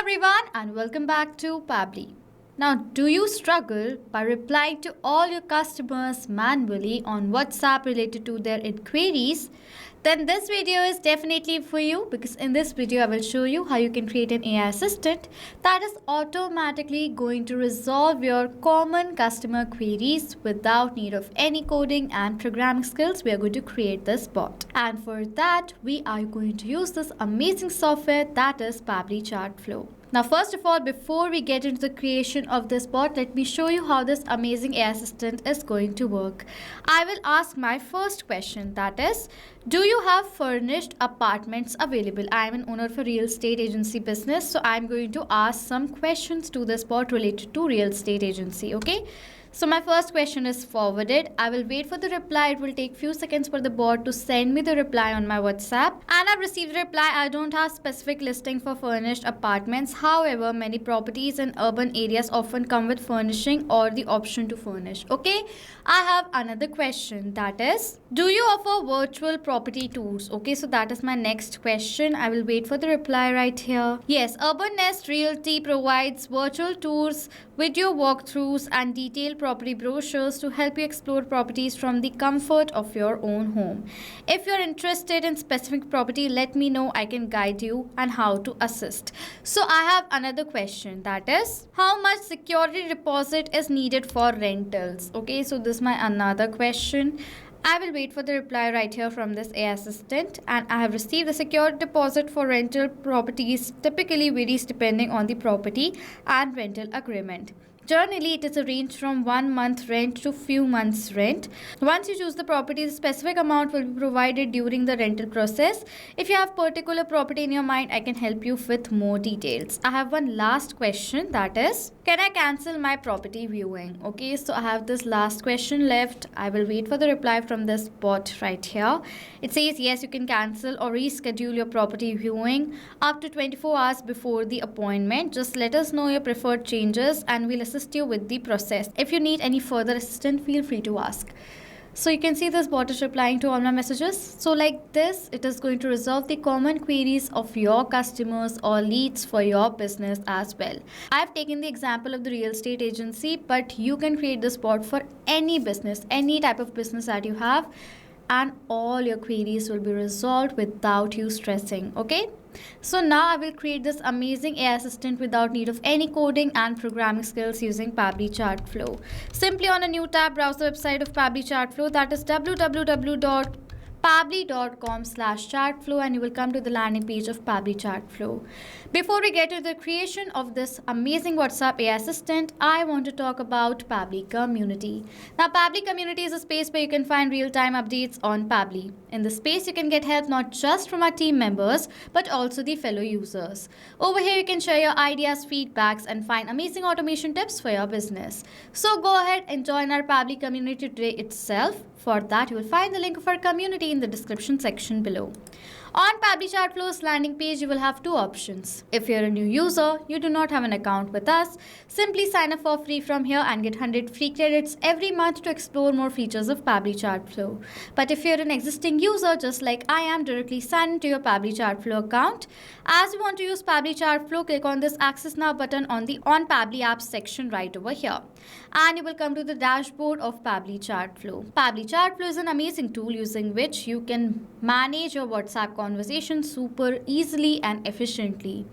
everyone and welcome back to Pabbly. Now, do you struggle by replying to all your customers manually on WhatsApp related to their inquiries? Then this video is definitely for you because in this video I will show you how you can create an AI assistant that is automatically going to resolve your common customer queries without need of any coding and programming skills. We are going to create this bot, and for that we are going to use this amazing software that is Pabbly Chatflow. Now, first of all, before we get into the creation of this bot, let me show you how this amazing AI assistant is going to work. I will ask my first question, that is, do you have furnished apartments available? I am an owner of a real estate agency business, so I am going to ask some questions to this bot related to real estate agency, okay? So my first question is forwarded. I will wait for the reply. It will take few seconds for the bot to send me the reply on my WhatsApp. And I've received a reply. I don't have specific listing for furnished apartments. However, many properties in urban areas often come with furnishing or the option to furnish. Okay, I have another question, that is, do you offer virtual property tours? Okay, so that is my next question. I will wait for the reply right here. Yes, Urban Nest Realty provides virtual tours, video walkthroughs and detailed property brochures to help you explore properties from the comfort of your own home. If you're interested in specific property, let me know. I can guide you and how to assist. So I have another question, that is, how much security deposit is needed for rentals? Okay, so this is my another question. I will wait for the reply right here from this AI assistant, and I have received the security deposit for rental properties typically varies depending on the property and rental agreement. Generally, it is a range from 1 month rent to few months rent. Once you choose the property, the specific amount will be provided during the rental process. If you have particular property in your mind, I can help you with more details. I have one last question, that is, can I cancel my property viewing? Okay, so I have this last question left. I will wait for the reply from this bot right here. It says yes, you can cancel or reschedule your property viewing up to 24 hours before the appointment. Just let us know your preferred changes and we'll assist you with the process. If you need any further assistance, feel free to ask. So you can see this bot is replying to all my messages. So like this, it is going to resolve the common queries of your customers or leads for your business as well. I have taken the example of the real estate agency, but you can create this bot for any business, any type of business that you have, and all your queries will be resolved without you stressing, okay? So now I will create this amazing AI assistant without need of any coding and programming skills using Pabbly Chatflow. Simply on a new tab, browse the website of Pabbly Chatflow, that is www.pabbly.com/chatflow, and you will come to the landing page of Pabbly Chatflow. Before we get to the creation of this amazing WhatsApp AI assistant, I want to talk about Pabbly Community. Now, Pabbly Community is a space where you can find real-time updates on Pabbly. In this space, you can get help not just from our team members, but also the fellow users. Over here, you can share your ideas, feedbacks, and find amazing automation tips for your business. So go ahead and join our Pabbly Community today itself. For that, you will find the link of our community in the description section below. On Pabbly Chatflow's landing page, you will have two options. If you're a new user, you do not have an account with us, simply sign up for free from here and get 100 free credits every month to explore more features of Pabbly Chatflow. But if you're an existing user, just like I am, directly sign into your Pabbly Chatflow account. As you want to use Pabbly Chatflow, click on this Access Now button on the On Pabbly Apps section right over here. And you will come to the dashboard of Pabbly Chatflow. Pabbly Chatflow is an amazing tool using which you can manage your WhatsApp conversation super easily and efficiently.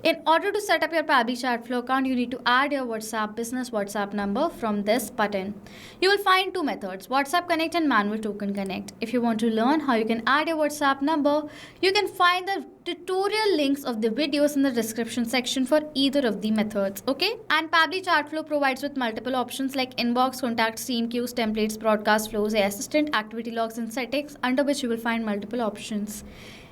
In order to set up your Pabbly Chatflow account, you need to add your WhatsApp business WhatsApp number from this button. You will find two methods, WhatsApp Connect and Manual Token Connect. If you want to learn how you can add your WhatsApp number, you can find the tutorial links of the videos in the description section for either of the methods, okay? And Pabbly Chatflow provides with multiple options like inbox, contacts, scene queues, templates, broadcast flows, AI assistant, activity logs, and settings, under which you will find multiple options.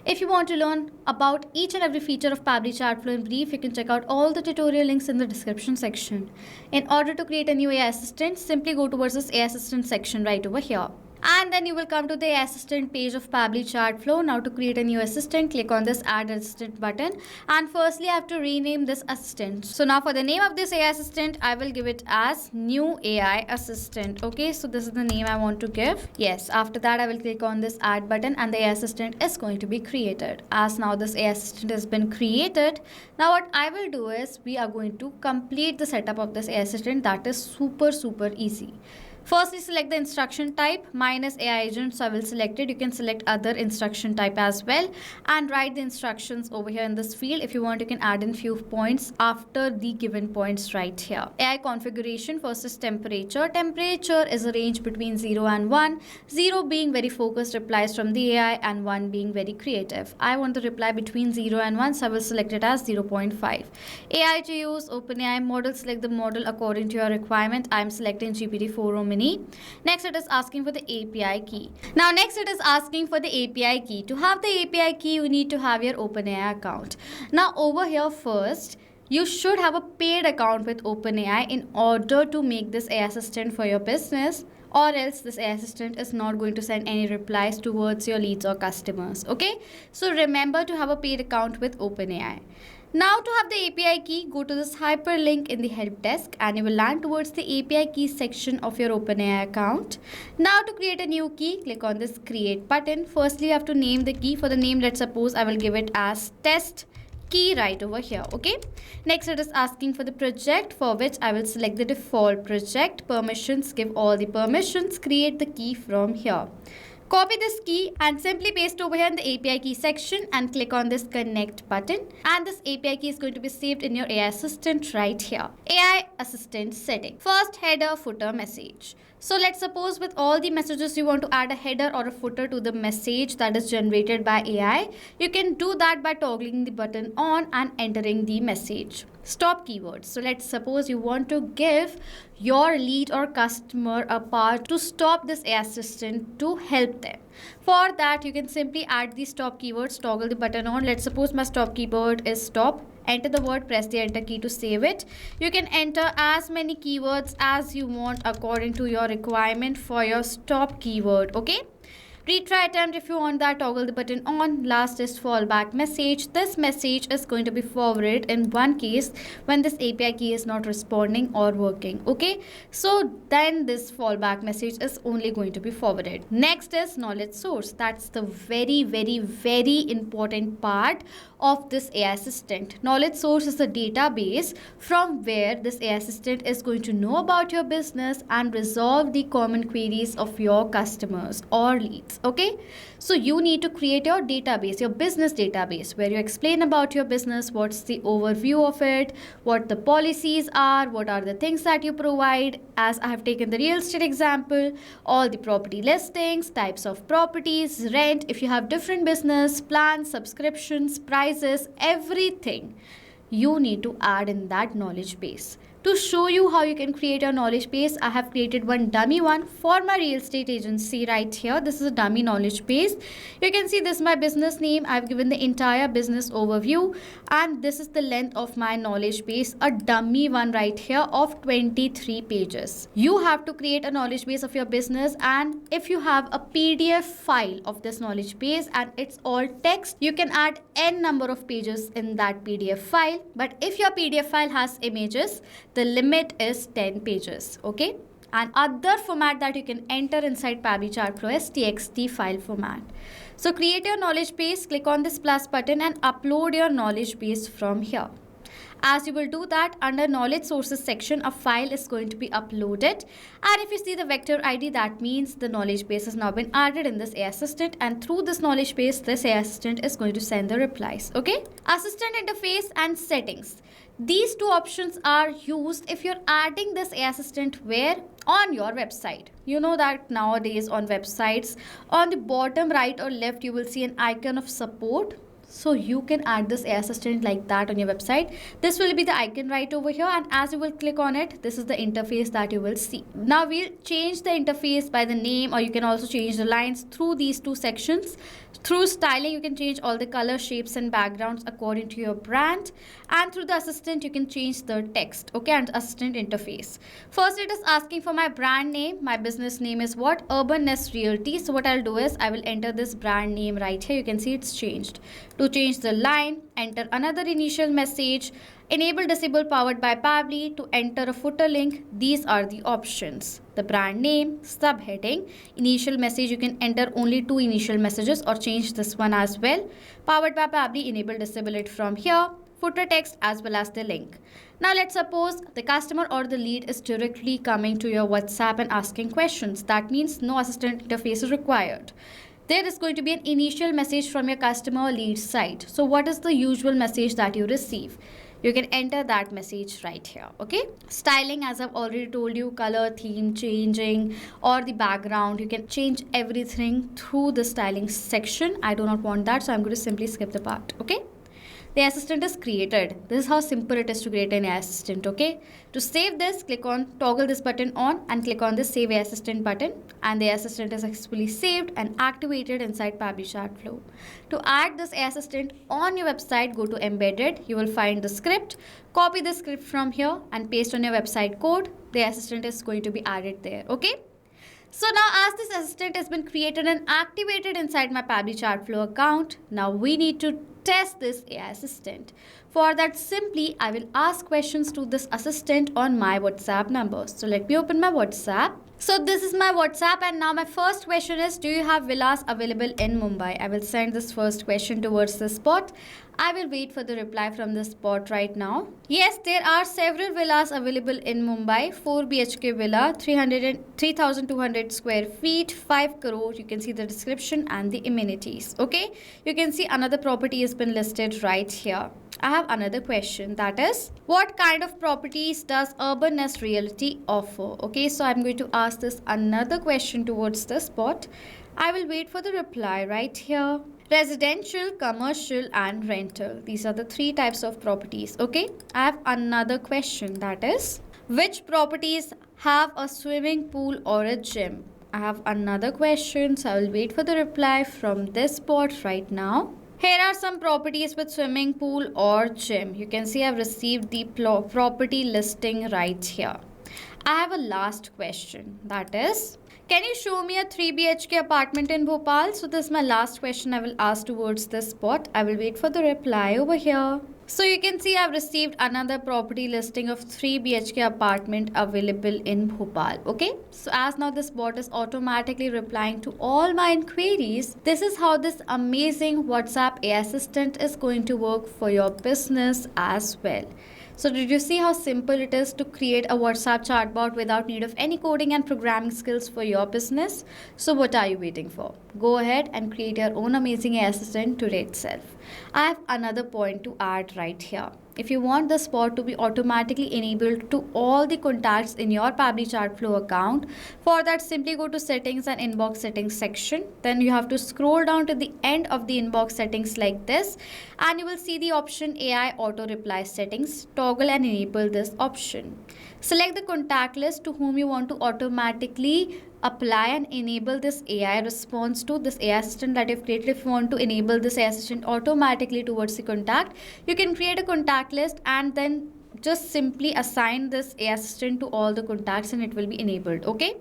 If you want to learn about each and every feature of Pabbly Chatflow in brief, you can check out all the tutorial links in the description section. In order to create a new AI assistant, simply go towards this AI assistant section right over here. And then you will come to the AI assistant page of Pabbly Chatflow. Now to create a new assistant, click on this add assistant button, and firstly I have to rename this assistant. So now for the name of this AI assistant, I will give it as new AI assistant. Okay, so this is the name I want to give. Yes, after that I will click on this add button and the AI assistant is going to be created. As now this AI assistant has been created, now what I will do is we are going to complete the setup of this AI assistant. That is super easy. Firstly, select the instruction type. Mine is AI agent, so I will select it. You can select other instruction type as well and write the instructions over here in this field. If you want, you can add in few points after the given points right here. AI configuration, first is temperature. Temperature is a range between 0 and 1. 0 being very focused replies from the AI and 1 being very creative. I want the reply between 0 and 1, so I will select it as 0.5. AI to use OpenAI model. Select the model according to your requirement. I am selecting GPT-4o Mini. Next, it is asking for the API key. Now, next it is asking for the API key. To have the API key, you need to have your OpenAI account. Now, over here first, you should have a paid account with OpenAI in order to make this AI assistant for your business, or else this AI assistant is not going to send any replies towards your leads or customers. Okay, so remember to have a paid account with OpenAI. Now to have the API key, go to this hyperlink in the help desk and you will land towards the API key section of your OpenAI account. Now to create a new key, click on this create button. Firstly, you have to name the key. For the name, let's suppose I will give it as test key right over here. Okay. Next, it is asking for the project, for which I will select the default project. Permissions, give all the permissions. Create the key from here. Copy this key and simply paste over here in the API key section and click on this connect button, and this API key is going to be saved in your AI assistant right here. AI assistant setting. First, header footer message. So let's suppose with all the messages you want to add a header or a footer to the message that is generated by AI. You can do that by toggling the button on and entering the message. Stop keywords. So let's suppose you want to give your lead or customer a part to stop this AI assistant to help them. For that, you can simply add the stop keywords, toggle the button on. Let's suppose my stop keyword is stop. Enter the word, press the enter key to save it. You can enter as many keywords as you want according to your requirement for your stop keyword. Okay. Retry attempt if you want that, toggle the button on. Last is fallback message. This message is going to be forwarded in one case when this API key is not responding or working. Okay, so then this fallback message is only going to be forwarded. Next is knowledge source. That's the very important part of this AI assistant. Knowledge source is a database from where this AI assistant is going to know about your business and resolve the common queries of your customers or leads. Okay, so you need to create your database, your business database, where you explain about your business, what's the overview of it, what the policies are, what are the things that you provide. As I have taken the real estate example, all the property listings, types of properties, rent, if you have different business plans, subscriptions, prices, everything you need to add in that knowledge base. To show you how you can create a knowledge base, I have created one dummy one for my real estate agency right here. This is a dummy knowledge base. You can see this is my business name. I've given the entire business overview, and this is the length of my knowledge base, a dummy one right here of 23 pages. You have to create a knowledge base of your business, and if you have a PDF file of this knowledge base and it's all text, you can add n number of pages in that PDF file. But if your PDF file has images, the limit is 10 pages. Okay, and other format that you can enter inside Pabbly Chatflow is TXT file format. So create your knowledge base, click on this plus button and upload your knowledge base from here. As you will do that, under knowledge sources section, a file is going to be uploaded, and if you see the vector ID, that means the knowledge base has now been added in this AI assistant, and through this knowledge base, this AI assistant is going to send the replies. Okay, assistant interface and settings. These two options are used if you're adding this AI assistant where? On your website. You know that nowadays on websites, on the bottom right or left, you will see an icon of support. So you can add this AI assistant like that on your website. This will be the icon right over here, and as you will click on it, this is the interface that you will see. Now we'll change the interface by the name, or you can also change the lines through these two sections. Through styling, you can change all the color, shapes and backgrounds according to your brand, and through the assistant you can change the text, okay, and assistant interface. First it is asking for my brand name. My business name is what? Urban Nest Realty. So what I'll do is I will enter this brand name right here. You can see it's changed. To change the line, enter another initial message. Enable disable powered by Pabbly. To enter a footer link, these are the options. The brand name, subheading, initial message, you can enter only 2 initial messages or change this one as well. Powered by Pabbly, enable disable it from here. Footer text as well as the link. Now let's suppose the customer or the lead is directly coming to your WhatsApp and asking questions. That means no assistant interface is required. There is going to be an initial message from your customer or lead side. So what is the usual message that you receive? You can enter that message right here, okay? Styling, as I've already told you, color, theme, changing, or the background, you can change everything through the styling section. I do not want that, so I'm going to simply skip the part, okay? The assistant is created. This is how simple it is to create an AI assistant, okay? To save this, click on toggle this button on and click on the save AI assistant button, and the assistant is successfully saved and activated inside Pabbly Chatflow. To add this AI assistant on your website, go to embedded. You will find the script. Copy the script from here and paste on your website code. The assistant is going to be added there, okay? So now as this assistant has been created and activated inside my Pabbly Chatflow account, now we need to test this AI assistant. For that, simply I will ask questions to this assistant on my WhatsApp number. So let me open my WhatsApp. So this is my WhatsApp, and now my first question is, do you have villas available in Mumbai? I will send this first question towards this bot. I will wait for the reply from this bot right now. Yes, there are several villas available in Mumbai. 4 BHK villa, 3,200 square feet, 5 crore. You can see the description and the amenities. Okay, you can see another property has been listed right here. I have another question, that is, what kind of properties does Urban Nest Realty offer? Okay, so I'm going to ask this another question towards this bot. I will wait for the reply right here. Residential, commercial and rental. These are the 3 types of properties. Okay, I have another question, that is, which properties have a swimming pool or a gym? I have another question, so I will wait for the reply from this bot right now. Here are some properties with swimming pool or gym. You can see I've received the property listing right here. I have a last question, that is, can you show me a 3 BHK apartment in Bhopal? So this is my last question I will ask towards this bot. I will wait for the reply over here. So you can see I've received another property listing of 3 BHK apartment available in Bhopal. Okay, so as now this bot is automatically replying to all my inquiries, this is how this amazing WhatsApp AI assistant is going to work for your business as well. So did you see how simple it is to create a WhatsApp chatbot without need of any coding and programming skills for your business? So what are you waiting for? Go ahead and create your own amazing AI assistant today itself. I have another point to add right here. If you want the bot to be automatically enabled to all the contacts in your Pabbly Chatflow account, for that simply go to settings and inbox settings section. Then you have to scroll down to the end of the inbox settings like this, and you will see the option AI auto reply settings. Toggle and enable this option. Select the contact list to whom you want to automatically apply and enable this AI response to, this AI assistant that you've created. If you want to enable this AI assistant automatically towards the contact, you can create a contact list and then just simply assign this AI assistant to all the contacts and it will be enabled. Okay,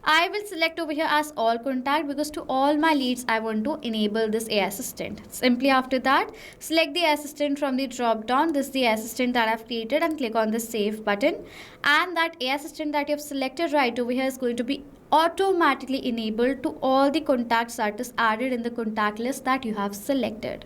I will select over here as all contact because to all my leads I want to enable this AI assistant. Simply after that, select the AI assistant from the drop down. This is the AI assistant that I've created and click on the save button, and that AI assistant that you have selected right over here is going to be automatically enabled to all the contacts that is added in the contact list that you have selected.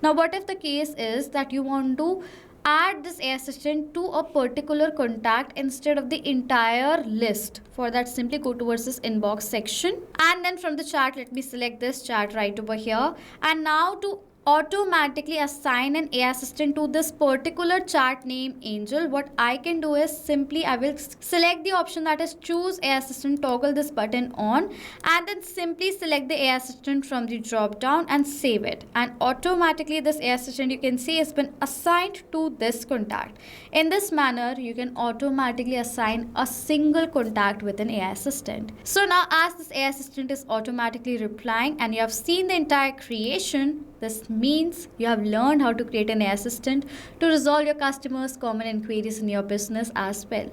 Now what if the case is that you want to add this AI assistant to a particular contact instead of the entire list? For that, simply go towards this inbox section, and then from the chat, let me select this chat right over here. And now to automatically assign an AI assistant to this particular chat name Angel, what I can do is simply I will select the option that is choose AI assistant, toggle this button on, and then simply select the AI assistant from the drop down and save it. And automatically this AI assistant, you can see, has been assigned to this contact. In this manner, you can automatically assign a single contact with an AI assistant. So now as this AI assistant is automatically replying and you have seen the entire creation, this means you have learned how to create an AI assistant to resolve your customers' common inquiries in your business as well.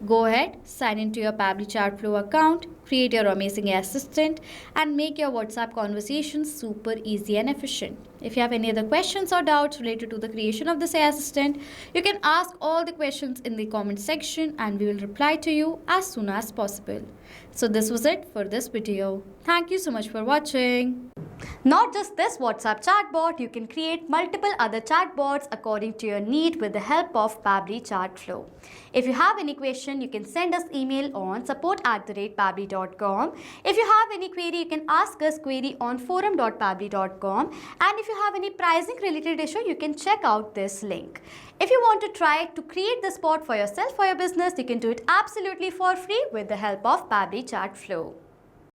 Go ahead, sign into your Pabbly Chatflow account, create your amazing AI assistant, and make your WhatsApp conversations super easy and efficient. If you have any other questions or doubts related to the creation of this AI assistant, you can ask all the questions in the comment section and we will reply to you as soon as possible. So this was it for this video. Thank you so much for watching. Not just this WhatsApp chatbot, you can create multiple other chatbots according to your need with the help of Pabbly Chatflow. If you have any question, you can send us email on support@pabbly.com. If you have any query, you can ask us query on forum.pabbly.com. And if you have any pricing related issue, you can check out this link. If you want to try to create this bot for yourself, for your business, you can do it absolutely for free with the help of Pabbly Chatflow.